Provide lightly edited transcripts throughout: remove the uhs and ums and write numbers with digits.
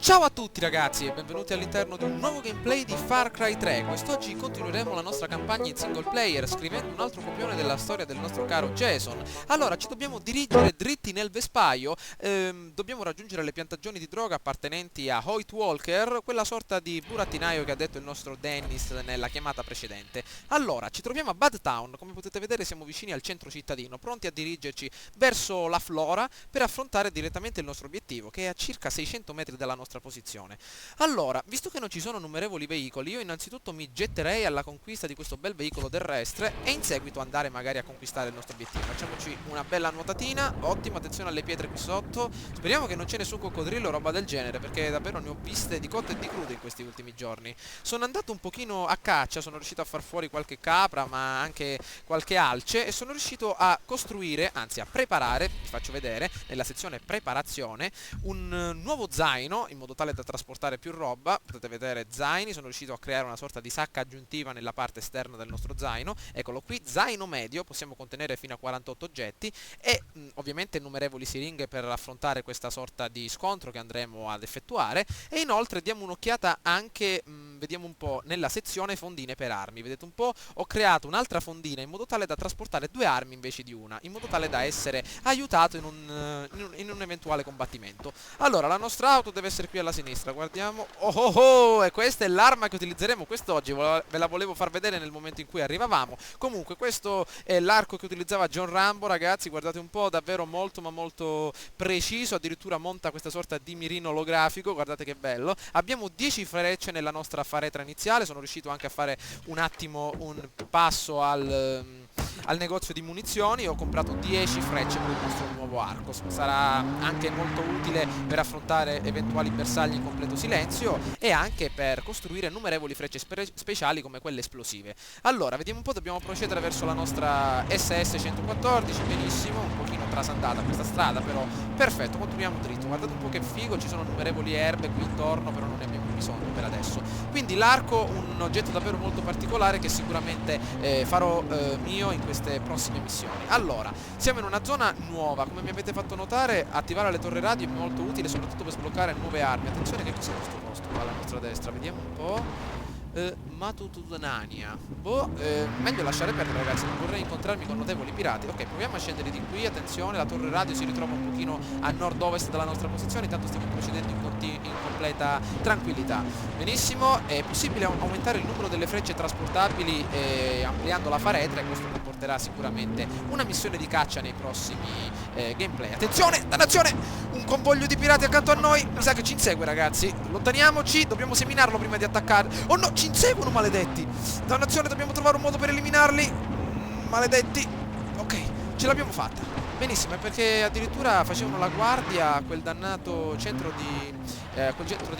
Ciao a tutti ragazzi e benvenuti all'interno di un nuovo gameplay di Far Cry 3. Quest'oggi continueremo la nostra campagna in single player scrivendo un altro copione della storia del nostro caro Jason. Allora, ci dobbiamo dirigere dritti nel vespaio, dobbiamo raggiungere le piantagioni di droga appartenenti a Hoyt Walker, quella sorta di burattinaio che ha detto il nostro Dennis nella chiamata precedente. Allora, ci troviamo a Bad Town, come potete vedere siamo vicini al centro cittadino, pronti a dirigerci verso la Flora per affrontare direttamente il nostro obiettivo, che è a circa 600 metri dalla nostra posizione. Allora, visto che non ci sono numerosi veicoli, io innanzitutto mi getterei alla conquista di questo bel veicolo terrestre e in seguito andare magari a conquistare il nostro obiettivo. Facciamoci una bella nuotatina, ottimo, attenzione alle pietre qui sotto. Speriamo che non ce ne sia un coccodrillo o roba del genere, perché davvero ne ho viste di cotte e di crude in questi ultimi giorni. Sono andato un pochino a caccia, sono riuscito a far fuori qualche capra, ma anche qualche alce, e sono riuscito a costruire, anzi a preparare, vi faccio vedere, nella sezione preparazione, un nuovo zaino in modo tale da trasportare più roba. Potete vedere zaini, sono riuscito a creare una sorta di sacca aggiuntiva nella parte esterna del nostro zaino. Eccolo qui, zaino medio, possiamo contenere fino a 48 oggetti e ovviamente innumerevoli siringhe per affrontare questa sorta di scontro che andremo ad effettuare. E inoltre diamo un'occhiata anche, vediamo un po', nella sezione fondine per armi. Vedete un po', ho creato un'altra fondina in modo tale da trasportare due armi invece di una, in modo tale da essere aiutato in un eventuale combattimento. Allora, la nostra auto deve essere qui alla sinistra, guardiamo. Oh oh oh, e questa è l'arma che utilizzeremo quest'oggi, ve la volevo far vedere nel momento in cui arrivavamo. Comunque questo è l'arco che utilizzava John Rambo, ragazzi, guardate un po', davvero molto ma molto preciso, addirittura monta questa sorta di mirino olografico, guardate che bello. Abbiamo 10 frecce nella nostra faretra iniziale, sono riuscito anche a fare un attimo un passo al negozio di munizioni. Ho comprato 10 frecce per il nostro nuovo arco, sarà anche molto utile per affrontare eventuali bersagli in completo silenzio e anche per costruire innumerevoli frecce speciali come quelle esplosive. Allora, vediamo un po', dobbiamo procedere verso la nostra SS-114, benissimo, un pochino trasandata questa strada, però perfetto, continuiamo dritto. Guardate un po' che figo, ci sono innumerevoli erbe qui intorno, però non ne abbiamo bisogno per adesso. Quindi l'arco, un oggetto davvero molto particolare che sicuramente farò mio in queste prossime missioni. Allora, siamo in una zona nuova, come mi avete fatto notare, attivare le torri radio è molto utile, soprattutto per sbloccare nuove armi. Attenzione, che cos'è questo posto qua alla nostra destra? Vediamo un po'. Matutudnania. Boh, meglio lasciare perdere, ragazzi, non vorrei incontrarmi con notevoli pirati. Ok, proviamo a scendere di qui, attenzione, la torre radio si ritrova un pochino a nord-ovest della nostra posizione, intanto stiamo procedendo in completa tranquillità. Benissimo, è possibile aumentare il numero delle frecce trasportabili ampliando la faretra, e questo comporterà sicuramente una missione di caccia nei prossimi gameplay. Attenzione, dannazione, un convoglio di pirati accanto a noi, mi sa che ci insegue, ragazzi, allontaniamoci, dobbiamo seminarlo prima di attaccare. Oh no, ci inseguono, maledetti, dannazione, dobbiamo trovare un modo per eliminarli, maledetti. Ok, ce l'abbiamo fatta, benissimo, è perché addirittura facevano la guardia a quel dannato centro di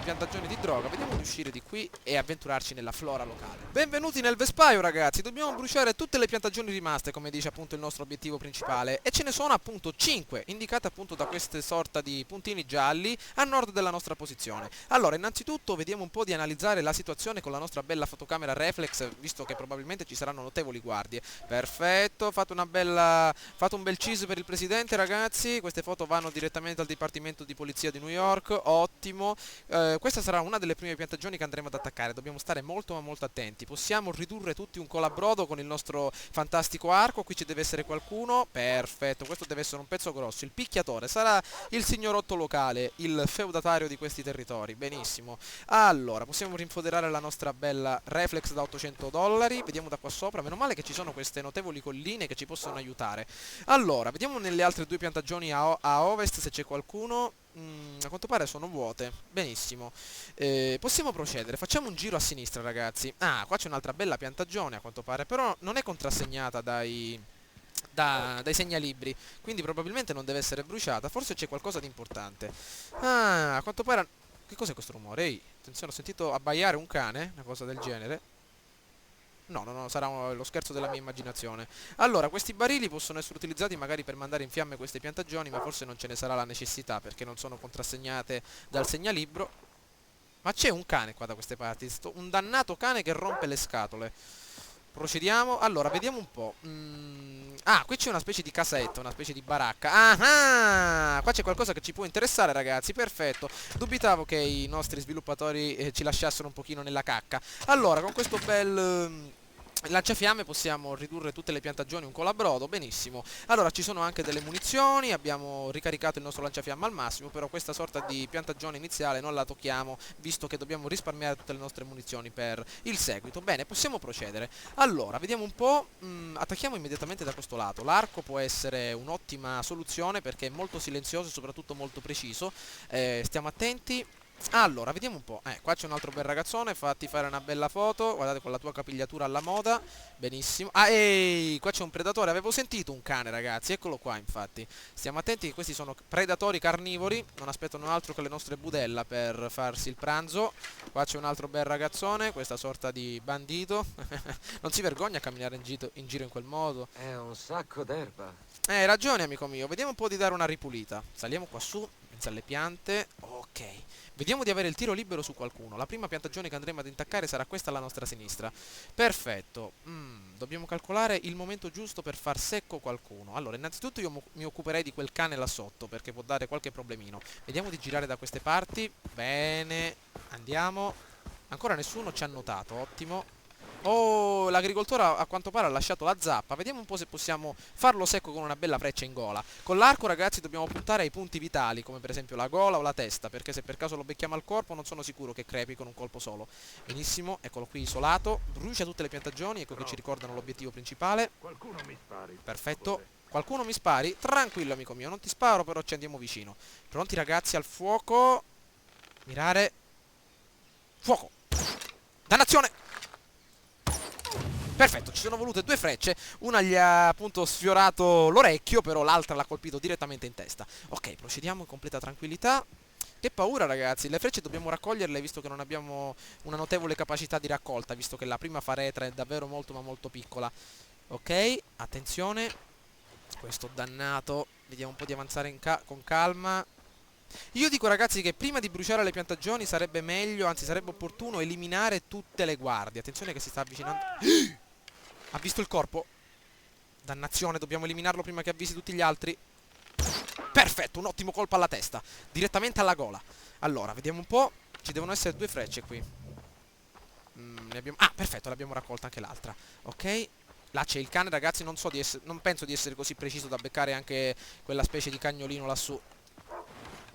piantagioni di droga. Vediamo di uscire di qui e avventurarci nella flora locale. Benvenuti nel vespaio, ragazzi, dobbiamo bruciare tutte le piantagioni rimaste, come dice appunto il nostro obiettivo principale, e ce ne sono appunto 5, indicate appunto da queste sorta di puntini gialli a nord della nostra posizione. Allora, innanzitutto vediamo un po' di analizzare la situazione con la nostra bella fotocamera reflex, visto che probabilmente ci saranno notevoli guardie. Perfetto, fate un bel cheese per il presidente, ragazzi. Queste foto vanno direttamente al Dipartimento di Polizia di New York, ottimo. Questa sarà una delle prime piantagioni che andremo ad attaccare, dobbiamo stare molto ma molto attenti. Possiamo ridurre tutti un colabrodo con il nostro fantastico arco. Qui ci deve essere qualcuno, perfetto, questo deve essere un pezzo grosso. Il picchiatore sarà il signorotto locale, il feudatario di questi territori, benissimo. Allora, possiamo rinfoderare la nostra bella reflex da $800. Vediamo da qua sopra, meno male che ci sono queste notevoli colline che ci possono aiutare. Allora, vediamo nelle altre due piantagioni a ovest se c'è qualcuno. A quanto pare sono vuote. Benissimo, possiamo procedere. Facciamo un giro a sinistra, ragazzi. Ah, qua c'è un'altra bella piantagione a quanto pare, però non è contrassegnata dai segnalibri, quindi probabilmente non deve essere bruciata. Forse c'è qualcosa di importante. Ah, a quanto pare... Che cos'è questo rumore? Ehi, attenzione, ho sentito abbaiare un cane, una cosa del genere. No, no, no, sarà lo scherzo della mia immaginazione. Allora, questi barili possono essere utilizzati magari per mandare in fiamme queste piantagioni, ma forse non ce ne sarà la necessità perché non sono contrassegnate dal segnalibro. Ma c'è un cane qua da queste parti, un dannato cane che rompe le scatole. Procediamo. Allora, vediamo un po'. Ah, qui c'è una specie di casetta, una specie di baracca. Ah, qua c'è qualcosa che ci può interessare, ragazzi. Perfetto. Dubitavo che i nostri sviluppatori ci lasciassero un pochino nella cacca. Allora, con questo bel lanciafiamme possiamo ridurre tutte le piantagioni un colabrodo, benissimo. Allora ci sono anche delle munizioni, abbiamo ricaricato il nostro lanciafiamme al massimo, però questa sorta di piantagione iniziale non la tocchiamo, visto che dobbiamo risparmiare tutte le nostre munizioni per il seguito. Bene, possiamo procedere. Allora, vediamo un po', attacchiamo immediatamente da questo lato. L'arco può essere un'ottima soluzione perché è molto silenzioso e soprattutto molto preciso. Stiamo attenti. Allora, vediamo un po'. Qua c'è un altro bel ragazzone, fatti fare una bella foto. Guardate con la tua capigliatura alla moda. Benissimo. Ah, ehi, qua c'è un predatore. Avevo sentito un cane, ragazzi. Eccolo qua, infatti. Stiamo attenti che questi sono predatori carnivori. Non aspettano altro che le nostre budella per farsi il pranzo. Qua c'è un altro bel ragazzone, questa sorta di bandito. Non si vergogna a camminare in giro in quel modo. È un sacco d'erba. Hai ragione, amico mio. Vediamo un po' di dare una ripulita. Saliamo qua su, in mezzo alle piante. Ok. Vediamo di avere il tiro libero su qualcuno. La prima piantagione che andremo ad intaccare sarà questa alla nostra sinistra. Perfetto. Dobbiamo calcolare il momento giusto per far secco qualcuno. Allora, innanzitutto io mi occuperei di quel cane là sotto, perché può dare qualche problemino. Vediamo di girare da queste parti. Bene. Andiamo. Ancora nessuno ci ha notato. Ottimo. Oh, l'agricoltore a quanto pare ha lasciato la zappa. Vediamo un po' se possiamo farlo secco con una bella freccia in gola. Con l'arco, ragazzi, dobbiamo puntare ai punti vitali, come per esempio la gola o la testa, perché se per caso lo becchiamo al corpo non sono sicuro che crepi con un colpo solo. Benissimo, eccolo qui isolato. Brucia tutte le piantagioni, ecco che ci ricordano l'obiettivo principale. Qualcuno mi spari. Perfetto. Qualcuno mi spari? Tranquillo, amico mio, non ti sparo, però ci andiamo vicino. Pronti, ragazzi, al fuoco. Mirare. Fuoco. Dannazione! Perfetto, ci sono volute due frecce, una gli ha appunto sfiorato l'orecchio, però l'altra l'ha colpito direttamente in testa. Ok, procediamo in completa tranquillità. Che paura, ragazzi, le frecce dobbiamo raccoglierle visto che non abbiamo una notevole capacità di raccolta, visto che la prima faretra è davvero molto ma molto piccola. Ok, attenzione, questo dannato, vediamo un po' di avanzare con calma. Io dico, ragazzi, che prima di bruciare le piantagioni sarebbe meglio, anzi sarebbe opportuno eliminare tutte le guardie. Attenzione che si sta avvicinando. Ha visto il corpo? Dannazione, dobbiamo eliminarlo prima che avvisi tutti gli altri. Perfetto, un ottimo colpo alla testa. Direttamente alla gola. Allora, vediamo un po'. Ci devono essere due frecce qui. Ah, perfetto, l'abbiamo raccolta anche l'altra. Ok. Là c'è il cane, ragazzi, non penso di essere così preciso da beccare anche quella specie di cagnolino lassù.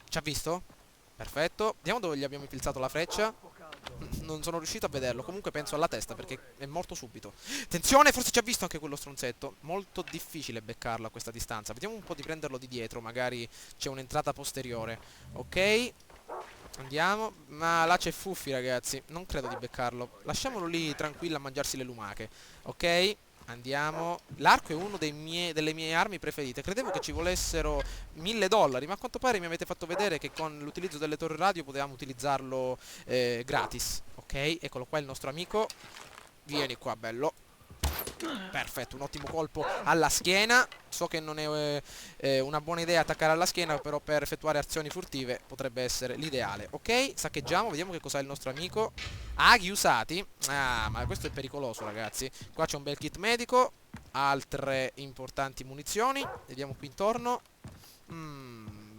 Ci ha visto? Perfetto. Vediamo dove gli abbiamo infilzato la freccia. Non sono riuscito a vederlo. Comunque penso alla testa perché è morto subito. Attenzione, forse ci ha visto anche quello stronzetto. Molto difficile beccarlo a questa distanza. Vediamo un po' di prenderlo di dietro. Magari c'è un'entrata posteriore. Ok. Andiamo. Ma là c'è Fuffi, ragazzi. Non credo di beccarlo. Lasciamolo lì tranquillo a mangiarsi le lumache. Ok. Andiamo. L'arco è uno delle mie armi preferite. Credevo che ci volessero $1000, ma a quanto pare mi avete fatto vedere che con l'utilizzo delle torri radio potevamo utilizzarlo gratis. Ok, eccolo qua il nostro amico. Vieni qua, bello. Perfetto, un ottimo colpo alla schiena. So che non è una buona idea attaccare alla schiena, però per effettuare azioni furtive potrebbe essere l'ideale. Ok, saccheggiamo, vediamo che cos'ha il nostro amico. Aghi usati. Ah, ma questo è pericoloso, ragazzi. Qua c'è un bel kit medico. Altre importanti munizioni. Vediamo qui intorno.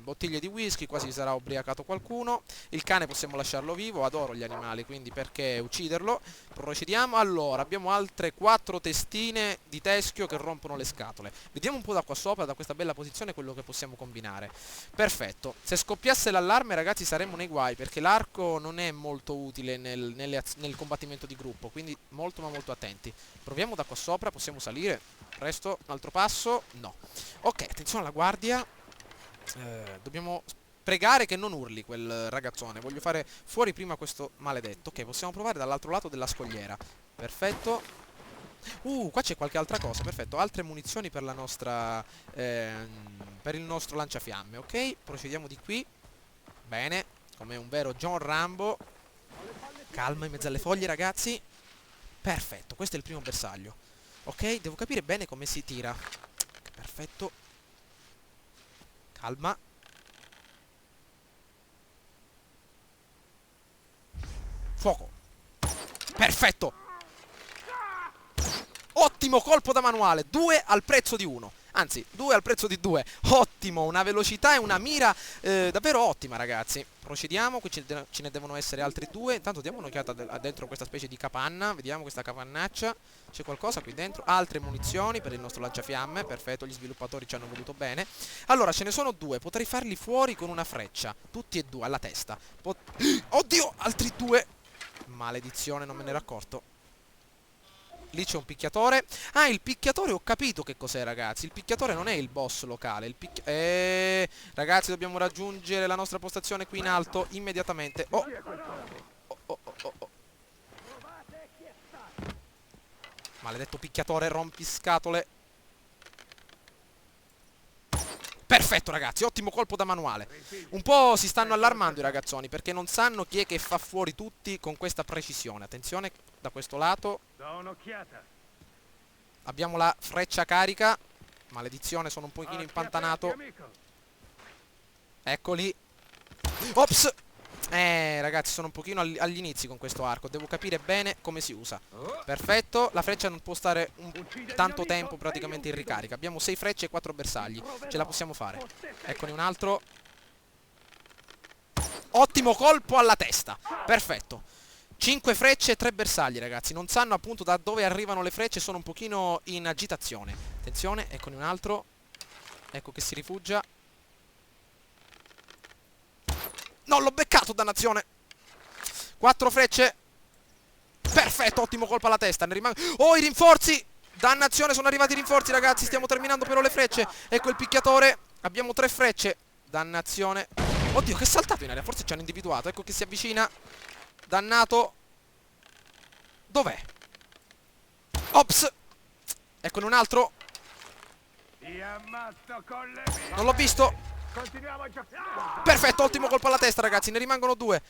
Bottiglie di whisky, quasi sarà ubriacato qualcuno. Il cane possiamo lasciarlo vivo, adoro gli animali, quindi perché ucciderlo? Procediamo. Allora, abbiamo altre 4 testine di teschio che rompono le scatole. Vediamo un po' da qua sopra, da questa bella posizione, quello che possiamo combinare. Perfetto. Se scoppiasse l'allarme, ragazzi, saremmo nei guai, perché l'arco non è molto utile nel combattimento di gruppo, quindi molto ma molto attenti. Proviamo da qua sopra, possiamo salire. Presto, un altro passo. No. Ok, attenzione alla guardia. Dobbiamo pregare che non urli quel ragazzone. Voglio fare fuori prima questo maledetto. Ok, possiamo provare dall'altro lato della scogliera. Perfetto. Qua c'è qualche altra cosa. Perfetto, altre munizioni per la nostra per il nostro lanciafiamme. Ok, procediamo di qui. Bene, come un vero John Rambo. Calma in mezzo alle foglie, ragazzi. Perfetto, questo è il primo bersaglio. Ok, devo capire bene come si tira. Perfetto. Calma. Fuoco. Perfetto. Ottimo colpo da manuale, 2 al prezzo di 1. Anzi, 2 al prezzo di 2. Ottimo, una velocità e una mira davvero ottima, ragazzi. Procediamo, qui ce ne devono essere altri 2. Intanto diamo un'occhiata dentro questa specie di capanna. Vediamo questa capannaccia. C'è qualcosa qui dentro. Altre munizioni per il nostro lanciafiamme. Perfetto, gli sviluppatori ci hanno voluto bene. Allora, ce ne sono 2. Potrei farli fuori con una freccia. Tutti e 2, alla testa. Oddio, altri 2. Maledizione, non me ne ero accorto. Lì c'è un picchiatore. Ah, il picchiatore ho capito che cos'è, ragazzi. Il picchiatore non è il boss locale. Ragazzi, dobbiamo raggiungere la nostra postazione qui in alto immediatamente. Oh. Oh. Maledetto picchiatore, rompiscatole. Perfetto, ragazzi, ottimo colpo da manuale. Un po' si stanno allarmando i ragazzoni perché non sanno chi è che fa fuori tutti con questa precisione. Attenzione, da questo lato abbiamo la freccia carica. Maledizione, sono un pochino impantanato. Eccoli. Ops. Ragazzi, sono un pochino agli inizi con questo arco. Devo capire bene come si usa. Perfetto, la freccia non può stare tanto tempo praticamente in ricarica. Abbiamo 6 frecce e 4 bersagli. Ce la possiamo fare. Eccone un altro. Ottimo colpo alla testa. Perfetto. 5 frecce e 3 bersagli, ragazzi. Non sanno appunto da dove arrivano le frecce. Sono un pochino in agitazione. Attenzione, eccone un altro. Ecco che si rifugia. Non l'ho beccato, dannazione. 4 frecce. Perfetto, ottimo colpo alla testa. Oh, i rinforzi. Dannazione, sono arrivati i rinforzi, ragazzi. Stiamo terminando però le frecce. Ecco il picchiatore. Abbiamo 3 frecce. Dannazione. Oddio, che è saltato in aria. Forse ci hanno individuato. Ecco che si avvicina. Dannato. Dov'è? Ops. Eccone un altro. Non l'ho visto. Perfetto, ottimo colpo alla testa, ragazzi. Ne rimangono 2.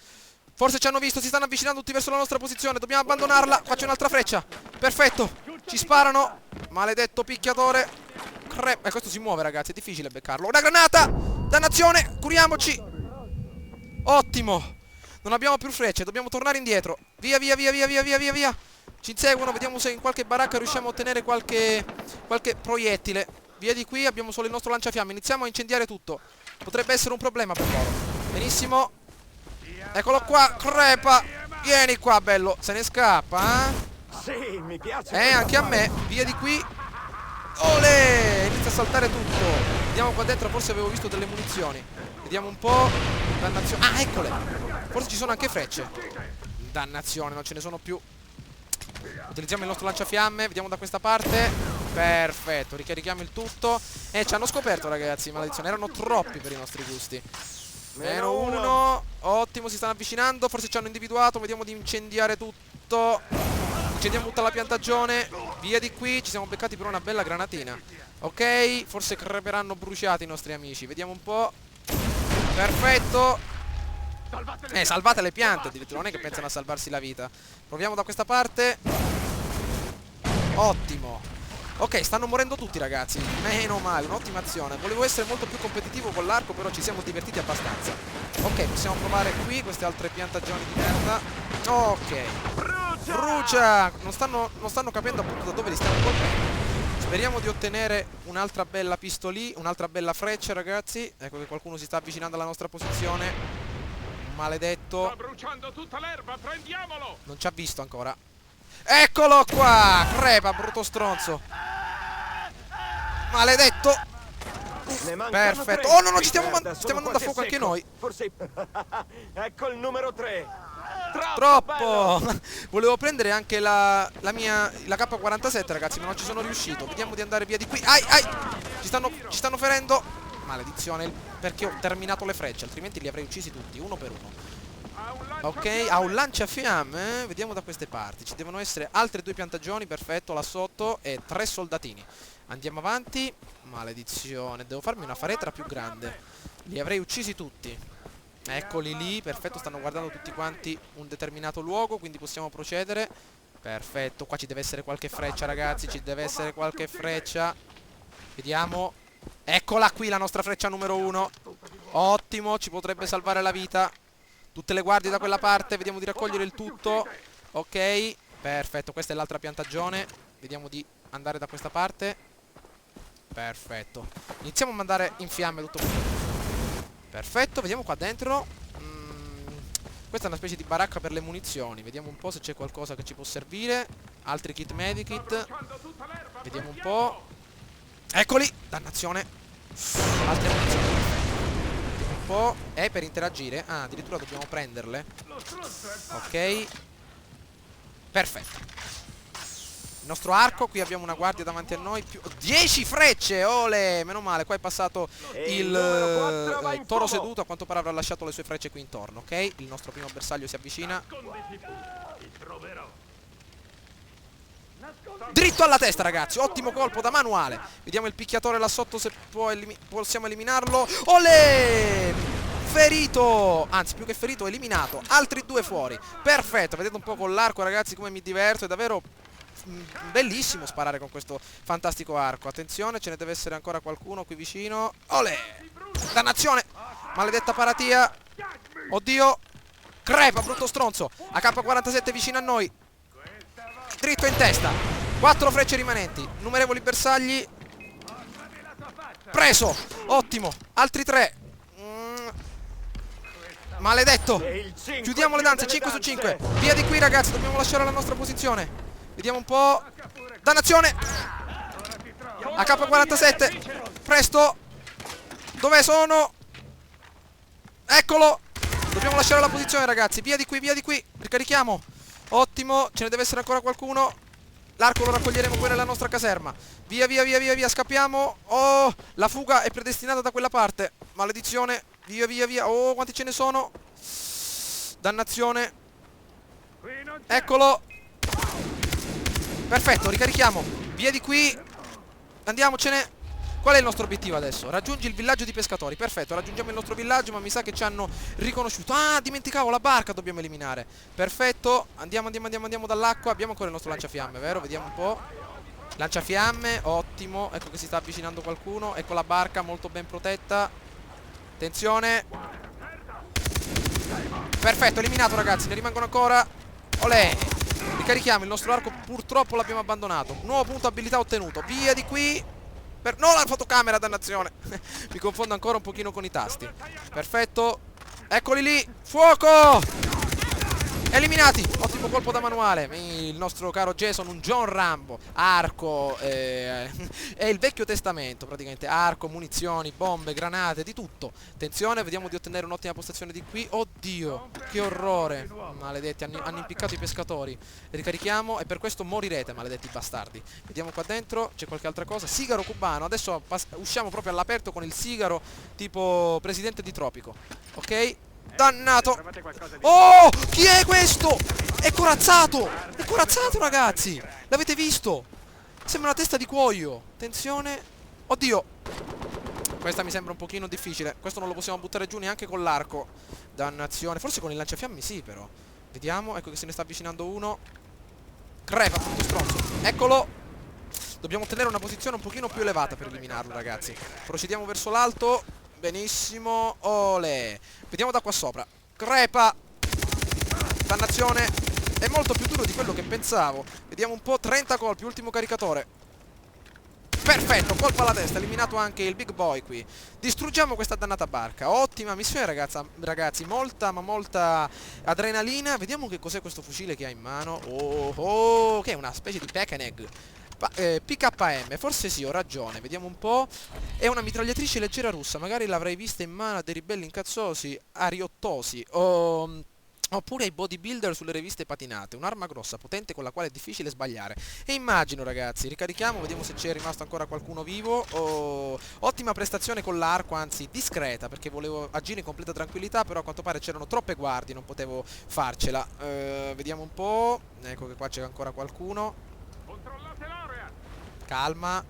Forse ci hanno visto, si stanno avvicinando tutti verso la nostra posizione. Dobbiamo abbandonarla. Faccio un'altra freccia. Perfetto, ci sparano. Maledetto picchiatore. Questo si muove, ragazzi, è difficile beccarlo. Una granata. Dannazione, curiamoci. Ottimo. Non abbiamo più frecce, dobbiamo tornare indietro. Via. Ci inseguono, vediamo se in qualche baracca riusciamo a ottenere qualche proiettile. Via di qui, abbiamo solo il nostro lanciafiamme. Iniziamo a incendiare tutto. Potrebbe essere un problema per loro. Benissimo. Eccolo qua, crepa. Vieni qua, bello. Se ne scappa, eh? Sì, mi piace. Anche a me. Via di qui. Olè! Inizia a saltare tutto. Vediamo qua dentro, forse avevo visto delle munizioni. Vediamo un po'. Dannazione. Ah, eccole. Forse ci sono anche frecce. Dannazione, non ce ne sono più. Utilizziamo il nostro lanciafiamme. Vediamo da questa parte. Perfetto, ricarichiamo il tutto. Ci hanno scoperto, ragazzi, maledizione. Erano troppi per i nostri gusti. -1. Ottimo, si stanno avvicinando. Forse ci hanno individuato. Vediamo di incendiare tutto. Incendiamo tutta la piantagione. Via di qui. Ci siamo beccati per una bella granatina. Ok, forse creperanno bruciati i nostri amici. Vediamo un po'. Perfetto. Salvate le piante. Addirittura non è che pensano a salvarsi la vita. Proviamo da questa parte. Ottimo. Ok, stanno morendo tutti, ragazzi. Meno male, un'ottima azione. Volevo essere molto più competitivo con l'arco, però ci siamo divertiti abbastanza. Ok, possiamo provare qui queste altre piantagioni di merda. Ok. Brucia! Non stanno capendo appunto da dove li stiamo colpendo. Speriamo di ottenere un'altra bella pistolì, un'altra bella freccia, ragazzi. Ecco che qualcuno si sta avvicinando alla nostra posizione. Maledetto. Sta bruciando tutta l'erba, prendiamolo! Non ci ha visto ancora. Eccolo qua! Crepa, brutto stronzo. Maledetto. Perfetto. Oh no, ci stiamo andando a fuoco anche noi. Forse. Ecco il numero 3. Troppo. Volevo prendere anche la K47, ragazzi, ma non ci sono riuscito. Vediamo di andare via di qui. Ai. Ci stanno ferendo. Maledizione, perché ho terminato le frecce, altrimenti li avrei uccisi tutti, uno per uno. Ok, ha un lanciafiamme. Vediamo da queste parti. Ci devono essere altre 2 piantagioni. Perfetto, là sotto. E 3 soldatini. Andiamo avanti. Maledizione, devo farmi una faretra più grande. Li avrei uccisi tutti. Eccoli lì, perfetto, stanno guardando tutti quanti un determinato luogo, quindi possiamo procedere. Perfetto, qua ci deve essere qualche freccia, ragazzi. Ci deve essere qualche freccia. Vediamo. Eccola qui la nostra freccia numero 1. Ottimo, ci potrebbe salvare la vita. Tutte le guardie da quella parte. Vediamo di raccogliere il tutto. Ok, perfetto, questa è l'altra piantagione. Vediamo di andare da questa parte. Perfetto. Iniziamo a mandare in fiamme tutto qui. Perfetto, vediamo qua dentro. Questa è una specie di baracca per le munizioni. Vediamo un po' se c'è qualcosa che ci può servire. Altri kit medikit. Vediamo un po'. Eccoli! Dannazione. Altre munizioni. Vediamo un po'. Per interagire. Ah, addirittura dobbiamo prenderle. Ok. Perfetto. Il nostro arco, qui abbiamo una guardia davanti a noi, più 10 frecce, ole, meno male, qua è passato il toro seduto, a quanto pare avrà lasciato le sue frecce qui intorno, ok? Il nostro primo bersaglio si avvicina. Dritto alla testa, ragazzi, ottimo colpo da manuale. Vediamo il picchiatore là sotto se possiamo eliminarlo. Ole! Ferito, anzi più che ferito, eliminato. Altri 2 fuori, perfetto, vedete un po' con l'arco, ragazzi, come mi diverto, è davvero bellissimo sparare con questo fantastico arco. Attenzione, ce ne deve essere ancora qualcuno qui vicino. Olè! Dannazione! Maledetta paratia! Oddio! Crepa, brutto stronzo! AK-47 vicino a noi. Dritto in testa. 4 frecce rimanenti. Numerevoli bersagli. Preso! Ottimo! Altri 3. Maledetto! Chiudiamo le danze, 5 su 5. Via di qui, ragazzi, dobbiamo lasciare la nostra posizione. Vediamo un po'. Dannazione! AK-47. Presto. Dove sono? Eccolo. Dobbiamo lasciare la posizione, ragazzi. Via di qui, via di qui. Ricarichiamo. Ottimo. Ce ne deve essere ancora qualcuno. L'arco lo raccoglieremo poi nella nostra caserma. Via, via, via, via, via. Scappiamo. Oh, la fuga è predestinata da quella parte. Maledizione. Via, via, via. Oh, quanti ce ne sono. Dannazione. Eccolo. Perfetto, ricarichiamo. Via di qui. Andiamocene. Qual è il nostro obiettivo adesso? Raggiungi il villaggio di pescatori. Perfetto, raggiungiamo il nostro villaggio, ma mi sa che ci hanno riconosciuto. Ah, dimenticavo, la barca dobbiamo eliminare. Perfetto, andiamo dall'acqua. Abbiamo ancora il nostro lanciafiamme, vero? Vediamo un po'. Lanciafiamme, ottimo. Ecco che si sta avvicinando qualcuno. Ecco la barca molto ben protetta. Attenzione. Perfetto, eliminato, ragazzi. Ne rimangono ancora. Olè. Ricarichiamo, il nostro arco purtroppo l'abbiamo abbandonato. Nuovo punto abilità ottenuto. Via di qui. No, la fotocamera, dannazione. Mi confondo ancora un pochino con i tasti. Perfetto. Eccoli lì. Fuoco. Eliminati. Ottimo colpo da manuale. Il nostro caro Jason, un John Rambo. Arco, è il vecchio testamento praticamente. Arco, munizioni, bombe, granate, di tutto. Attenzione, vediamo di ottenere un'ottima postazione di qui. Oddio, che orrore. Maledetti, hanno impiccato i pescatori. Ricarichiamo e per questo morirete, maledetti bastardi. Vediamo qua dentro, c'è qualche altra cosa. Sigaro cubano. Adesso usciamo proprio all'aperto con il sigaro tipo presidente di Tropico. Ok? Dannato. Oh, chi è questo? È corazzato. È corazzato, ragazzi. L'avete visto? Sembra una testa di cuoio. Attenzione. Oddio. Questa mi sembra un pochino difficile. Questo non lo possiamo buttare giù neanche con l'arco. Dannazione. Forse con il lanciafiamme sì, però. Vediamo. Ecco che se ne sta avvicinando uno. Crepa, tutto stronzo. Eccolo. Dobbiamo ottenere una posizione un pochino più elevata per eliminarlo, ragazzi. Procediamo verso l'alto. Benissimo. Ole. Vediamo da qua sopra. Crepa. Dannazione. È molto più duro di quello che pensavo. Vediamo un po'. 30 colpi. Ultimo caricatore. Perfetto. Colpo alla testa. Eliminato anche il big boy qui. Distruggiamo questa dannata barca. Ottima missione, ragazzi. Molta, ma molta adrenalina. Vediamo che cos'è questo fucile che ha in mano. Oh, che è una specie di pack and egg. PKM, forse sì, ho ragione. Vediamo un po'. È una mitragliatrice leggera russa. Magari l'avrei vista in mano a dei ribelli incazzosi, ariottosi oppure ai bodybuilder sulle riviste patinate. Un'arma grossa, potente, con la quale è difficile sbagliare. E immagino, ragazzi. Ricarichiamo, vediamo se c'è rimasto ancora qualcuno vivo. Ottima prestazione con l'arco, anzi discreta, perché volevo agire in completa tranquillità, però a quanto pare c'erano troppe guardie, non potevo farcela. Vediamo un po'. Ecco che qua c'è ancora qualcuno. Calma.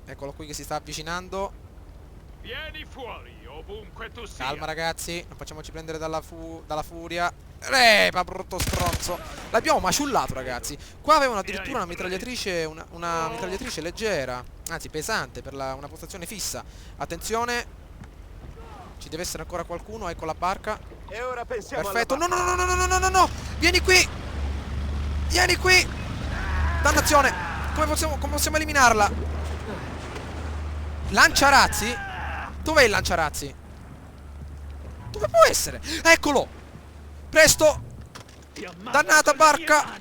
Eccolo qui che si sta avvicinando. Vieni fuori, ovunque tu sia. Calma, ragazzi. Non facciamoci prendere dalla furia. Repa, brutto stronzo. L'abbiamo maciullato, ragazzi. Qua avevano addirittura una mitragliatrice. Una mitragliatrice leggera. Anzi, pesante per una postazione fissa. Attenzione. Ci deve essere ancora qualcuno. Ecco la barca. E ora pensiamo. Perfetto. No. Vieni qui. Vieni qui. Dannazione. come possiamo eliminarla? Lanciarazzi? Dov'è il lanciarazzi? Dove può essere? Eccolo! Presto! Dannata barca!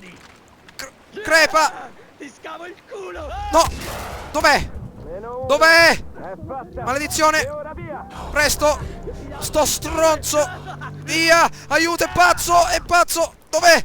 Crepa! Ti scavo il culo! No! Dov'è? Dov'è? È fatta! Maledizione! E ora via! Presto! Sto stronzo! Via! Aiuto, è pazzo! È pazzo! Dov'è?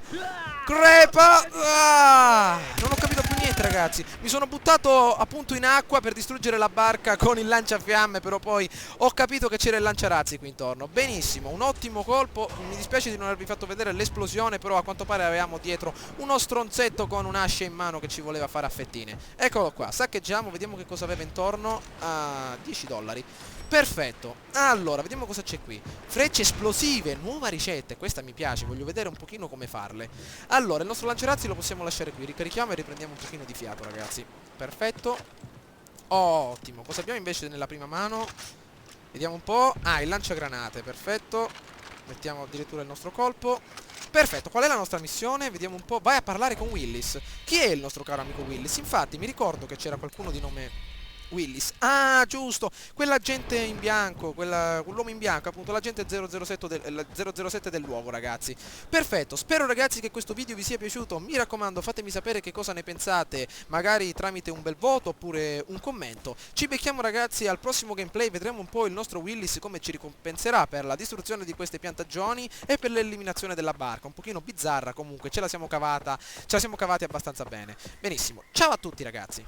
Crepa! Ah! Non ho capito più niente, ragazzi. Mi sono buttato appunto in acqua per distruggere la barca con il lanciafiamme, però poi ho capito che c'era il lanciarazzi qui intorno. Benissimo, un ottimo colpo. Mi dispiace di non avervi fatto vedere l'esplosione, però a quanto pare avevamo dietro uno stronzetto con un'ascia in mano che ci voleva fare a fettine. Eccolo qua, saccheggiamo, vediamo che cosa aveva intorno. Ah, 10 dollari. Perfetto, allora vediamo cosa c'è qui. Frecce esplosive, nuova ricetta. Questa mi piace, voglio vedere un pochino come farle. Allora, il nostro lanciarazzi lo possiamo lasciare qui. Ricarichiamo e riprendiamo un pochino di fiato, ragazzi. Perfetto. Ottimo, cosa abbiamo invece nella prima mano? Vediamo un po'. Ah, il lanciagranate, perfetto. Mettiamo addirittura il nostro colpo. Perfetto, qual è la nostra missione? Vediamo un po'. Vai a parlare con Willis. Chi è il nostro caro amico Willis? Infatti, mi ricordo che c'era qualcuno di nome Willis. Ah, giusto, quell'agente in bianco, quell'uomo in bianco, appunto, l'agente 007 del luogo, ragazzi. Perfetto, spero, ragazzi, che questo video vi sia piaciuto. Mi raccomando, fatemi sapere che cosa ne pensate, magari tramite un bel voto oppure un commento. Ci becchiamo, ragazzi, al prossimo gameplay. Vedremo un po' il nostro Willis come ci ricompenserà per la distruzione di queste piantagioni e per l'eliminazione della barca. Un pochino bizzarra, comunque, ce la siamo cavati abbastanza bene. Benissimo, ciao a tutti, ragazzi.